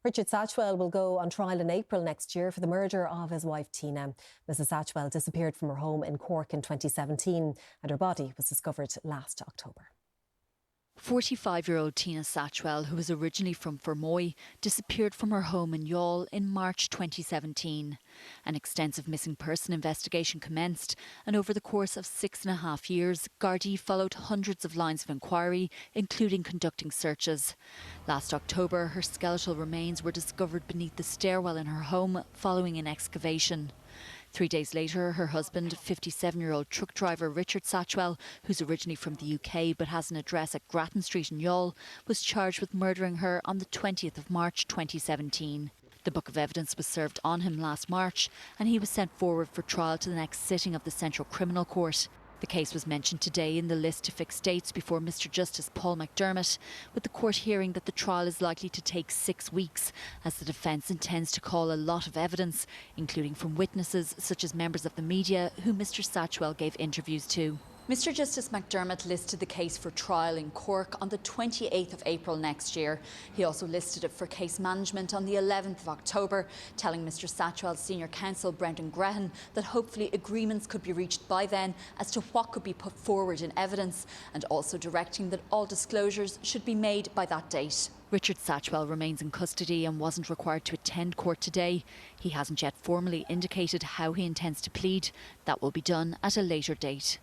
Richard Satchwell will go on trial in April next year for the murder of his wife Tina. Mrs Satchwell disappeared from her home in Cork in 2017 and her body was discovered last October. 45-year-old Tina Satchwell, who was originally from Fermoy, disappeared from her home in Youghal in March 2017. An extensive missing person investigation commenced, and over the course of 6.5 years, Gardaí followed hundreds of lines of inquiry, including conducting searches. Last October, her skeletal remains were discovered beneath the stairwell in her home following an excavation. 3 days later, her husband, 57-year-old truck driver Richard Satchwell, who's originally from the UK but has an address at Grattan Street in Youghal, was charged with murdering her on the 20th of March 2017. The book of evidence was served on him last March and he was sent forward for trial to the next sitting of the Central Criminal Court. The case was mentioned today in the list to fix dates before Mr Justice Paul McDermott, with the court hearing that the trial is likely to take 6 weeks, as the defence intends to call a lot of evidence, including from witnesses such as members of the media who Mr Satchwell gave interviews to. Mr Justice McDermott listed the case for trial in Cork on the 28th of April next year. He also listed it for case management on the 11th of October, telling Mr Satchwell's senior counsel Brendan Grehan that hopefully agreements could be reached by then as to what could be put forward in evidence, and also directing that all disclosures should be made by that date. Richard Satchwell remains in custody and wasn't required to attend court today. He hasn't yet formally indicated how he intends to plead. That will be done at a later date.